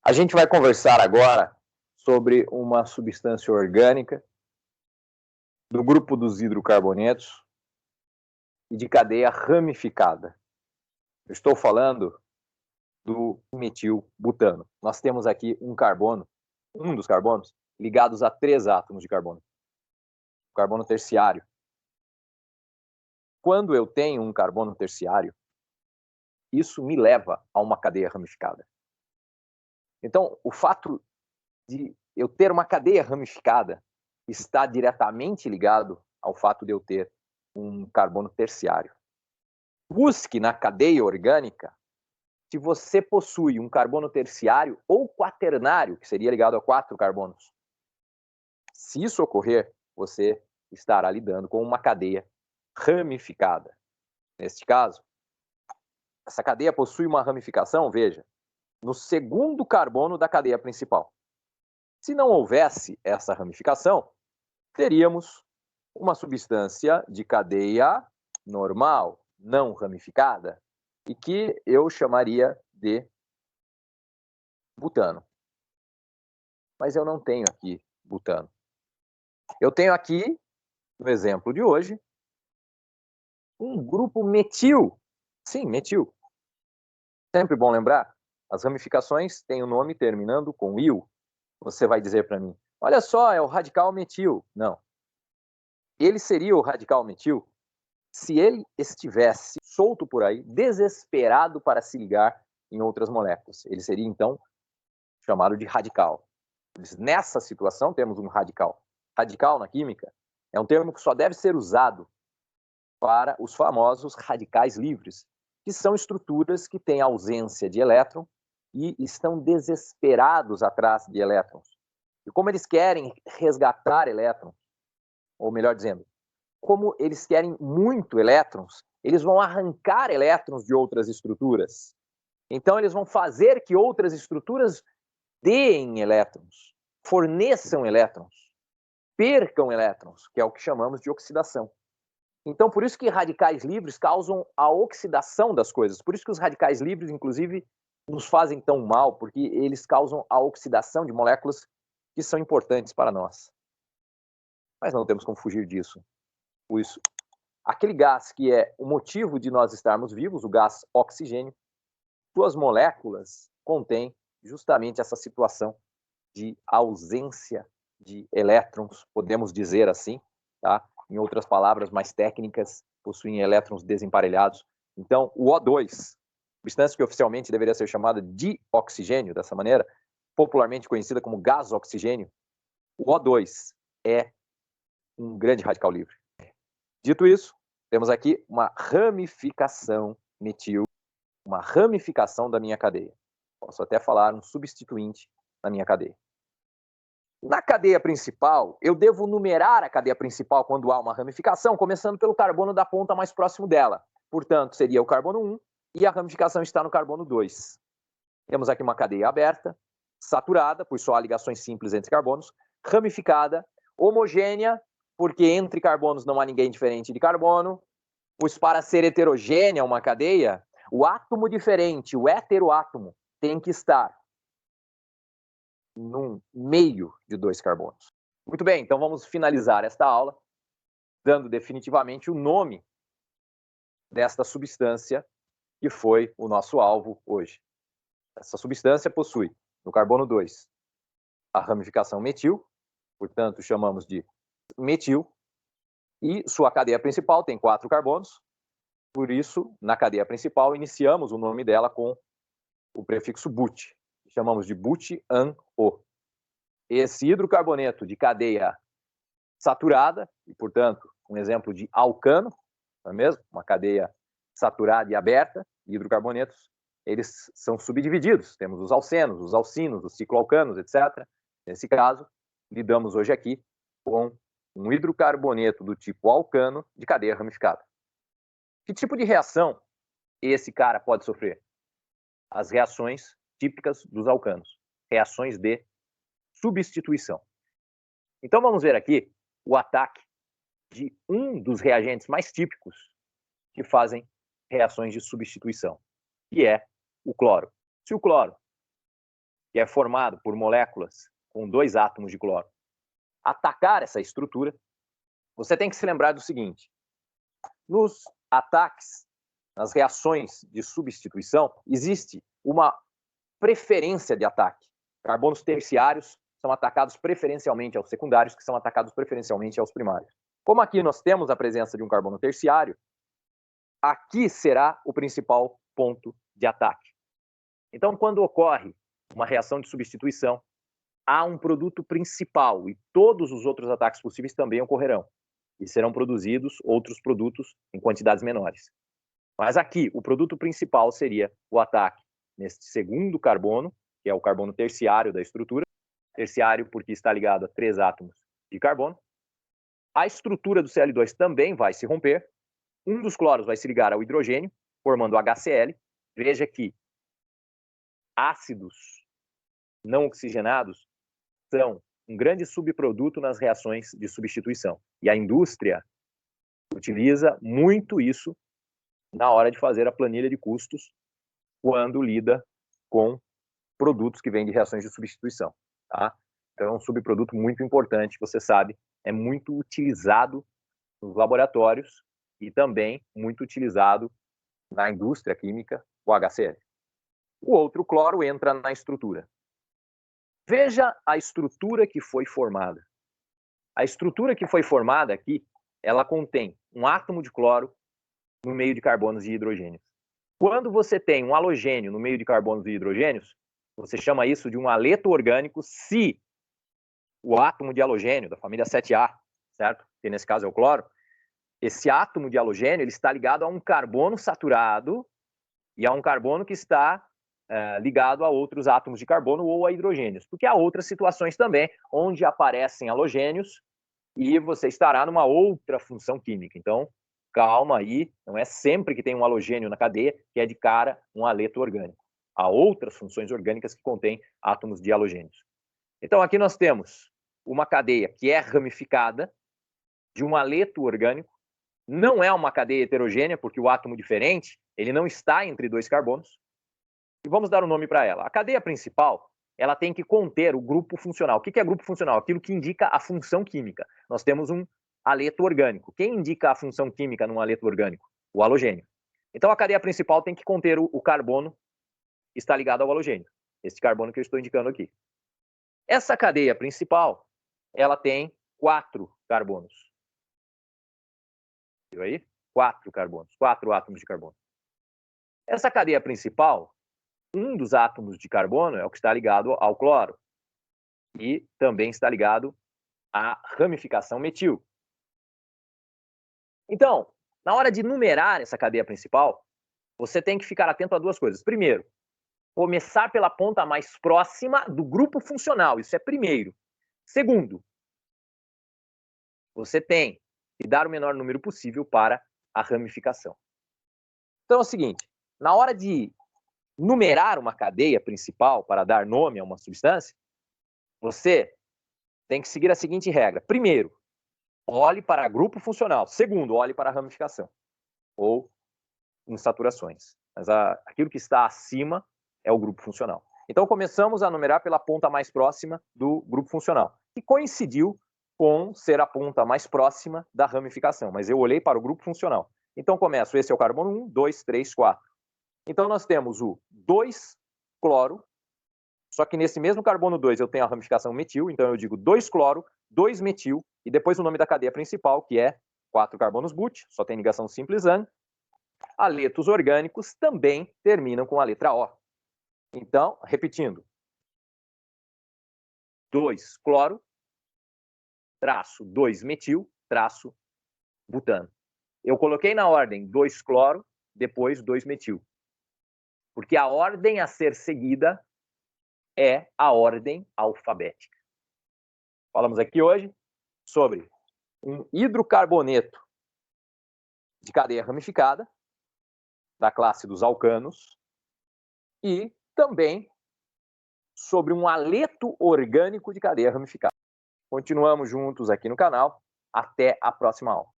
A gente vai conversar agora sobre uma substância orgânica do grupo dos hidrocarbonetos e de cadeia ramificada. Eu estou falando do metilbutano. Nós temos aqui um carbono, um dos carbonos, ligados a 3 átomos de carbono. O carbono terciário. Quando eu tenho um carbono terciário, isso me leva a uma cadeia ramificada. Então, o fato de eu ter uma cadeia ramificada está diretamente ligado ao fato de eu ter um carbono terciário. Busque na cadeia orgânica se você possui um carbono terciário ou quaternário, que seria ligado a 4 carbonos. Se isso ocorrer, você estará lidando com uma cadeia ramificada. Neste caso, essa cadeia possui uma ramificação, veja, no segundo carbono da cadeia principal. Se não houvesse essa ramificação, teríamos uma substância de cadeia normal, não ramificada, e que eu chamaria de butano. Mas eu não tenho aqui butano. Eu tenho aqui, no exemplo de hoje, um grupo metil. Sim, metil. Sempre bom lembrar, as ramificações têm o nome terminando com il. Você vai dizer para mim, olha só, é o radical metil. Não. Ele seria o radical metil se ele estivesse solto por aí, desesperado para se ligar em outras moléculas. Ele seria, então, chamado de radical. Nessa situação, temos um radical. Radical, na química, é um termo que só deve ser usado para os famosos radicais livres, que são estruturas que têm ausência de elétron e estão desesperados atrás de elétrons. E como eles querem resgatar elétrons, ou melhor dizendo, como eles querem muito elétrons, eles vão arrancar elétrons de outras estruturas. Então, eles vão fazer que outras estruturas deem elétrons, forneçam elétrons, percam elétrons, que é o que chamamos de oxidação. Então, por isso que radicais livres causam a oxidação das coisas. Por isso que os radicais livres, inclusive, nos fazem tão mal, porque eles causam a oxidação de moléculas que são importantes para nós. Mas não temos como fugir disso. Isso. Aquele gás que é o motivo de nós estarmos vivos, o gás oxigênio, suas moléculas contêm justamente essa situação de ausência de elétrons, podemos dizer assim, tá? Em outras palavras mais técnicas, possuem elétrons desemparelhados. Então, o O2, substância que oficialmente deveria ser chamada de oxigênio, dessa maneira, popularmente conhecida como gás oxigênio, o O2 é um grande radical livre. Dito isso, temos aqui uma ramificação metil, uma ramificação da minha cadeia. Posso até falar um substituinte na minha cadeia. Na cadeia principal, eu devo numerar a cadeia principal quando há uma ramificação, começando pelo carbono da ponta mais próximo dela. Portanto, seria o carbono 1 e a ramificação está no carbono 2. Temos aqui uma cadeia aberta, saturada, pois só há ligações simples entre carbonos, ramificada, homogênea, porque entre carbonos não há ninguém diferente de carbono, pois para ser heterogênea uma cadeia, o átomo diferente, o heteroátomo, tem que estar num meio de 2 carbonos. Muito bem, então vamos finalizar esta aula dando definitivamente o nome desta substância que foi o nosso alvo hoje. Essa substância possui, no carbono 2, a ramificação metil, portanto chamamos de metil, e sua cadeia principal tem 4 carbonos, por isso, na cadeia principal, iniciamos o nome dela com o prefixo but, que chamamos de but-an-o. Esse hidrocarboneto de cadeia saturada, e portanto, um exemplo de alcano, não é mesmo? Uma cadeia saturada e aberta, hidrocarbonetos, eles são subdivididos. Temos os alcenos, os alcinos, os cicloalcanos, etc. Nesse caso, lidamos hoje aqui com um hidrocarboneto do tipo alcano de cadeia ramificada. Que tipo de reação esse cara pode sofrer? As reações típicas dos alcanos, reações de substituição. Então vamos ver aqui o ataque de um dos reagentes mais típicos que fazem reações de substituição, que é o cloro. Se o cloro que é formado por moléculas com 2 átomos de cloro, atacar essa estrutura, você tem que se lembrar do seguinte: nos ataques, nas reações de substituição, existe uma preferência de ataque. Carbonos terciários são atacados preferencialmente aos secundários, que são atacados preferencialmente aos primários. Como aqui nós temos a presença de um carbono terciário, aqui será o principal ponto de ataque. Então, quando ocorre uma reação de substituição, há um produto principal e todos os outros ataques possíveis também ocorrerão. E serão produzidos outros produtos em quantidades menores. Mas aqui, o produto principal seria o ataque neste segundo carbono, que é o carbono terciário da estrutura. Terciário porque está ligado a 3 átomos de carbono. A estrutura do Cl2 também vai se romper. Um dos cloros vai se ligar ao hidrogênio, formando HCl. Veja que ácidos não oxigenados são um grande subproduto nas reações de substituição. E a indústria utiliza muito isso na hora de fazer a planilha de custos, quando lida com produtos que vêm de reações de substituição. Tá? Então é um subproduto muito importante, você sabe, é muito utilizado nos laboratórios e também muito utilizado na indústria química, o HCl. O outro cloro entra na estrutura. Veja a estrutura que foi formada. A estrutura que foi formada aqui, ela contém um átomo de cloro no meio de carbonos e hidrogênios. Quando você tem um halogênio no meio de carbonos e hidrogênios, você chama isso de um aleto orgânico se o átomo de halogênio da família 7A, certo? Que nesse caso é o cloro, esse átomo de halogênio ele está ligado a um carbono saturado e a um carbono que está ligado a outros átomos de carbono ou a hidrogênios, porque há outras situações também onde aparecem halogênios e você estará numa outra função química. Então, calma aí, não é sempre que tem um halogênio na cadeia que é de cara um aleto orgânico. Há outras funções orgânicas que contêm átomos de halogênios. Então, aqui nós temos uma cadeia que é ramificada de um aleto orgânico, não é uma cadeia heterogênea, porque o átomo diferente, ele não está entre 2 carbonos, e vamos dar um nome para ela. A cadeia principal, ela tem que conter o grupo funcional. O que é grupo funcional? Aquilo que indica a função química. Nós temos um aleto orgânico. Quem indica a função química num aleto orgânico? O halogênio. Então, a cadeia principal tem que conter o carbono que está ligado ao halogênio. Este carbono que eu estou indicando aqui. Essa cadeia principal, ela tem 4 carbonos. Viu aí? 4 carbonos, 4 átomos de carbono. Essa cadeia principal, um dos átomos de carbono é o que está ligado ao cloro e também está ligado à ramificação metil. Então, na hora de numerar essa cadeia principal, você tem que ficar atento a 2 coisas. Primeiro, começar pela ponta mais próxima do grupo funcional, isso é primeiro. Segundo, você tem que dar o menor número possível para a ramificação. Então é o seguinte, na hora de numerar uma cadeia principal para dar nome a uma substância, você tem que seguir a seguinte regra. Primeiro, olhe para grupo funcional. Segundo, olhe para a ramificação ou insaturações. Mas aquilo que está acima é o grupo funcional. Então começamos a numerar pela ponta mais próxima do grupo funcional, que coincidiu com ser a ponta mais próxima da ramificação, mas eu olhei para o grupo funcional. Então começo, esse é o carbono 1, 2, 3, 4. Então nós temos o 2-cloro, só que nesse mesmo carbono 2 eu tenho a ramificação metil, então eu digo 2-cloro, 2-metil, e depois o nome da cadeia principal, que é 4 carbonos but, só tem ligação simples an. Aletos orgânicos também terminam com a letra O. Então, repetindo, 2-cloro, traço 2-metil, traço butano. Eu coloquei na ordem 2-cloro, depois 2-metil. Porque a ordem a ser seguida é a ordem alfabética. Falamos aqui hoje sobre um hidrocarboneto de cadeia ramificada, da classe dos alcanos, e também sobre um aleto orgânico de cadeia ramificada. Continuamos juntos aqui no canal. Até a próxima aula.